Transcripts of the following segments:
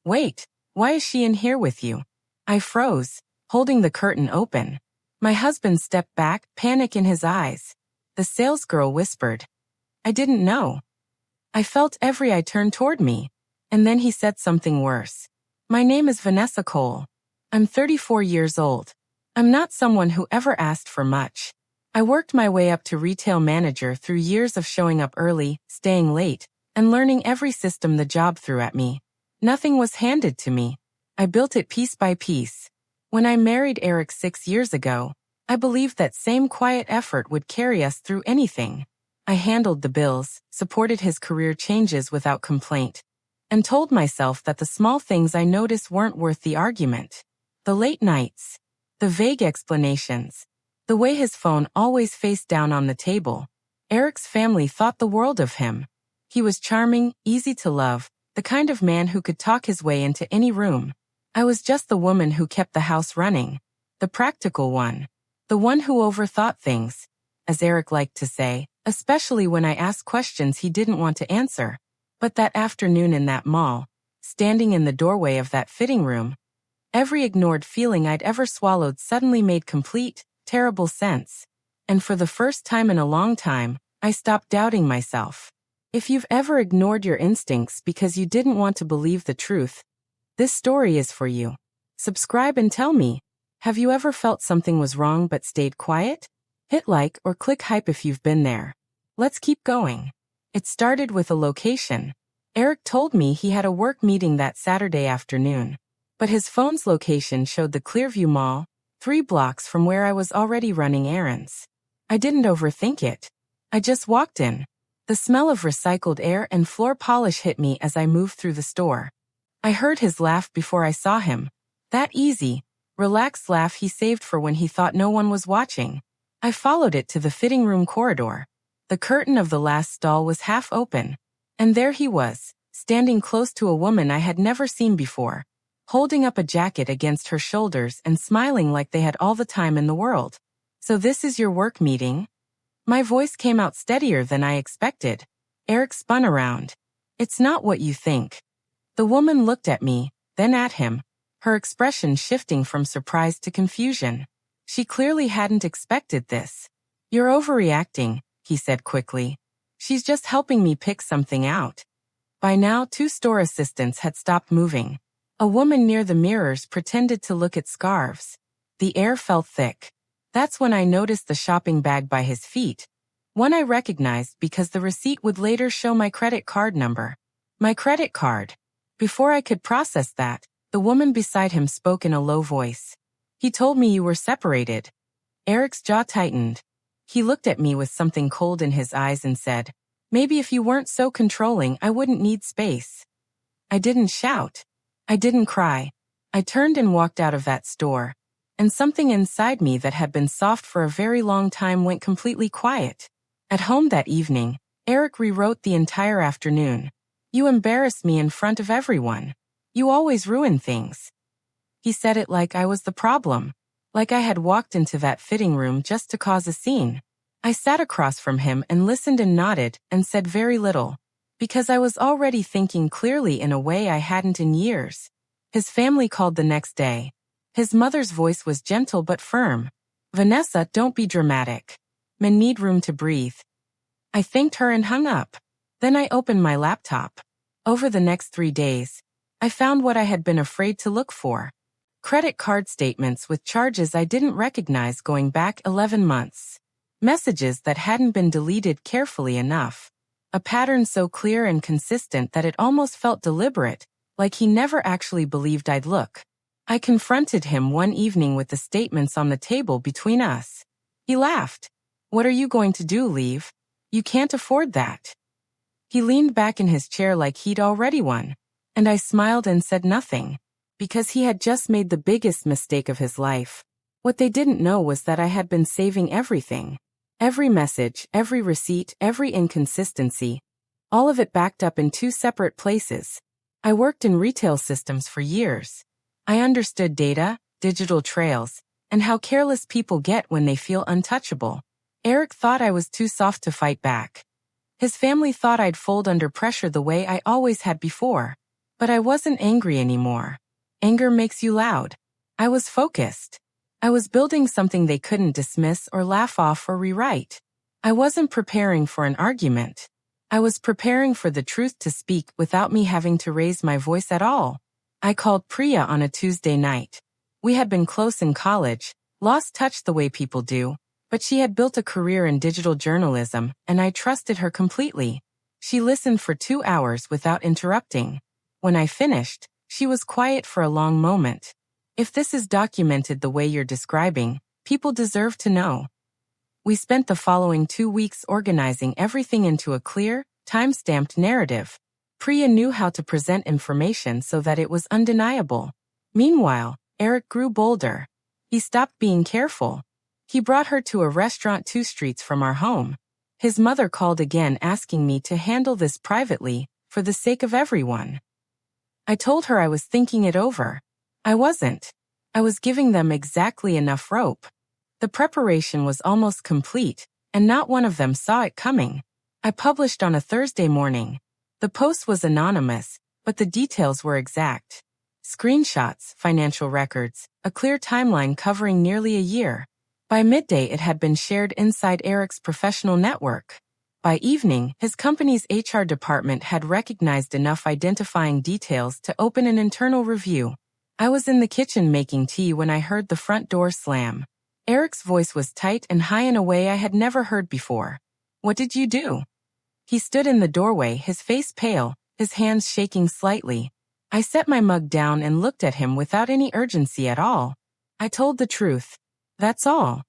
Wait, why is she in here with you? I froze, holding the curtain open. My husband stepped back, panic in his eyes. The salesgirl whispered. I didn't know. I felt every eye turn toward me. And then he said something worse. My name is Vanessa Cole. I'm 34 years old. I'm not someone who ever asked for much. I worked my way up to retail manager through years of showing up early, staying late, and learning every system the job threw at me. Nothing was handed to me. I built it piece by piece. When I married Eric 6 years ago, I believed that same quiet effort would carry us through anything. I handled the bills, supported his career changes without complaint, and told myself that the small things I noticed weren't worth the argument. The late nights, the vague explanations, the way his phone always faced down on the table. Eric's family thought the world of him. He was charming, easy to love, the kind of man who could talk his way into any room. I was just the woman who kept the house running, the practical one, the one who overthought things, as Eric liked to say, especially when I asked questions he didn't want to answer. But that afternoon in that mall, standing in the doorway of that fitting room, every ignored feeling I'd ever swallowed suddenly made complete, terrible sense. And for the first time in a long time, I stopped doubting myself. If you've ever ignored your instincts because you didn't want to believe the truth, this story is for you. Subscribe and tell me, have you ever felt something was wrong but stayed quiet? Hit like or click hype if you've been there. Let's keep going. It started with a location. Eric told me he had a work meeting that Saturday afternoon, but his phone's location showed the Clearview Mall, 3 blocks from where I was already running errands. I didn't overthink it. I just walked in. The smell of recycled air and floor polish hit me as I moved through the store. I heard his laugh before I saw him. That easy, relaxed laugh he saved for when he thought no one was watching. I followed it to the fitting room corridor. The curtain of the last stall was half open, and there he was, standing close to a woman I had never seen before, holding up a jacket against her shoulders and smiling like they had all the time in the world. So this is your work meeting? My voice came out steadier than I expected. Eric spun around. It's not what you think. The woman looked at me, then at him, her expression shifting from surprise to confusion. She clearly hadn't expected this. You're overreacting, he said quickly. She's just helping me pick something out. By now, 2 store assistants had stopped moving. A woman near the mirrors pretended to look at scarves. The air felt thick. That's when I noticed the shopping bag by his feet. One I recognized because the receipt would later show my credit card number. My credit card. Before I could process that, the woman beside him spoke in a low voice. He told me you were separated. Eric's jaw tightened. He looked at me with something cold in his eyes and said, maybe if you weren't so controlling, I wouldn't need space. I didn't shout. I didn't cry. I turned and walked out of that store, and something inside me that had been soft for a very long time went completely quiet. At home that evening, Eric rewrote the entire afternoon. You embarrassed me in front of everyone. You always ruin things. He said it like I was the problem, like I had walked into that fitting room just to cause a scene. I sat across from him and listened and nodded and said very little, because I was already thinking clearly in a way I hadn't in years. His family called the next day. His mother's voice was gentle but firm. Vanessa, don't be dramatic. Men need room to breathe. I thanked her and hung up. Then I opened my laptop. Over the next 3 days, I found what I had been afraid to look for. Credit card statements with charges I didn't recognize going back 11 months. Messages that hadn't been deleted carefully enough. A pattern so clear and consistent that it almost felt deliberate, like he never actually believed I'd look. I confronted him one evening with the statements on the table between us. He laughed. What are you going to do, leave? You can't afford that. He leaned back in his chair like he'd already won, and I smiled and said nothing. Because he had just made the biggest mistake of his life. What they didn't know was that I had been saving everything. Every message, every receipt, every inconsistency. All of it backed up in 2 separate places. I worked in retail systems for years. I understood data, digital trails, and how careless people get when they feel untouchable. Eric thought I was too soft to fight back. His family thought I'd fold under pressure the way I always had before. But I wasn't angry anymore. Anger makes you loud. I was focused. I was building something they couldn't dismiss or laugh off or rewrite. I wasn't preparing for an argument. I was preparing for the truth to speak without me having to raise my voice at all. I called Priya on a Tuesday night. We had been close in college, lost touch the way people do, but she had built a career in digital journalism, and I trusted her completely. She listened for 2 hours without interrupting. When I finished, she was quiet for a long moment. If this is documented the way you're describing, people deserve to know. We spent the following 2 weeks organizing everything into a clear, time-stamped narrative. Priya knew how to present information so that it was undeniable. Meanwhile, Eric grew bolder. He stopped being careful. He brought her to a restaurant 2 streets from our home. His mother called again asking me to handle this privately, for the sake of everyone. I told her I was thinking it over. I wasn't. I was giving them exactly enough rope. The preparation was almost complete, and not one of them saw it coming. I published on a Thursday morning. The post was anonymous, but the details were exact. Screenshots, financial records, a clear timeline covering nearly a year. By midday it had been shared inside Eric's professional network. By evening, his company's HR department had recognized enough identifying details to open an internal review. I was in the kitchen making tea when I heard the front door slam. Eric's voice was tight and high in a way I had never heard before. "What did you do?" He stood in the doorway, his face pale, his hands shaking slightly. I set my mug down and looked at him without any urgency at all. I told the truth. That's all.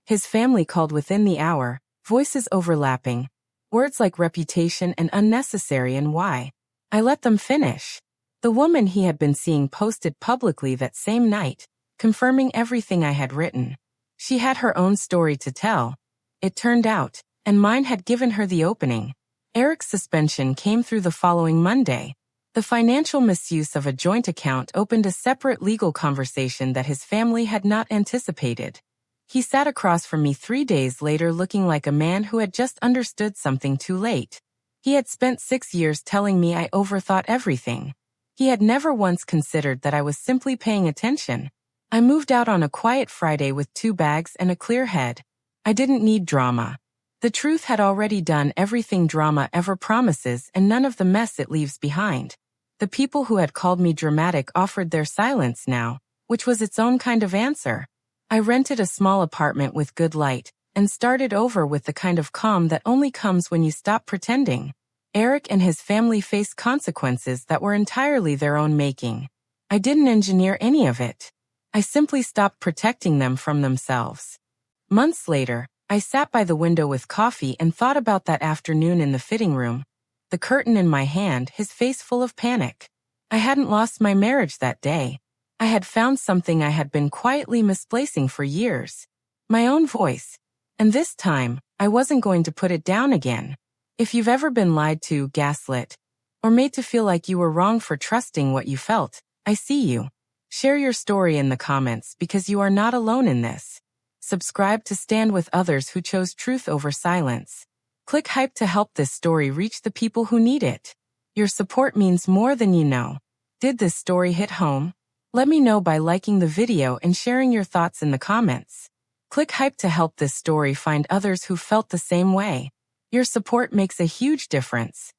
His family called within the hour, voices overlapping, words like reputation and unnecessary and why. I let them finish. The woman he had been seeing posted publicly that same night, confirming everything I had written. She had her own story to tell. It turned out, and mine had given her the opening. Eric's suspension came through the following Monday. The financial misuse of a joint account opened a separate legal conversation that his family had not anticipated. He sat across from me 3 days later looking like a man who had just understood something too late. He had spent 6 years telling me I overthought everything. He had never once considered that I was simply paying attention. I moved out on a quiet Friday with 2 bags and a clear head. I didn't need drama. The truth had already done everything drama ever promises and none of the mess it leaves behind. The people who had called me dramatic offered their silence now, which was its own kind of answer. I rented a small apartment with good light and started over with the kind of calm that only comes when you stop pretending. Eric and his family faced consequences that were entirely their own making. I didn't engineer any of it. I simply stopped protecting them from themselves. Months later, I sat by the window with coffee and thought about that afternoon in the fitting room. The curtain in my hand, his face full of panic. I hadn't lost my marriage that day. I had found something I had been quietly misplacing for years. My own voice. And this time, I wasn't going to put it down again. If you've ever been lied to, gaslit, or made to feel like you were wrong for trusting what you felt, I see you. Share your story in the comments because you are not alone in this. Subscribe to stand with others who chose truth over silence. Click hype to help this story reach the people who need it. Your support means more than you know. Did this story hit home? Let me know by liking the video and sharing your thoughts in the comments. Click hype to help this story find others who felt the same way. Your support makes a huge difference.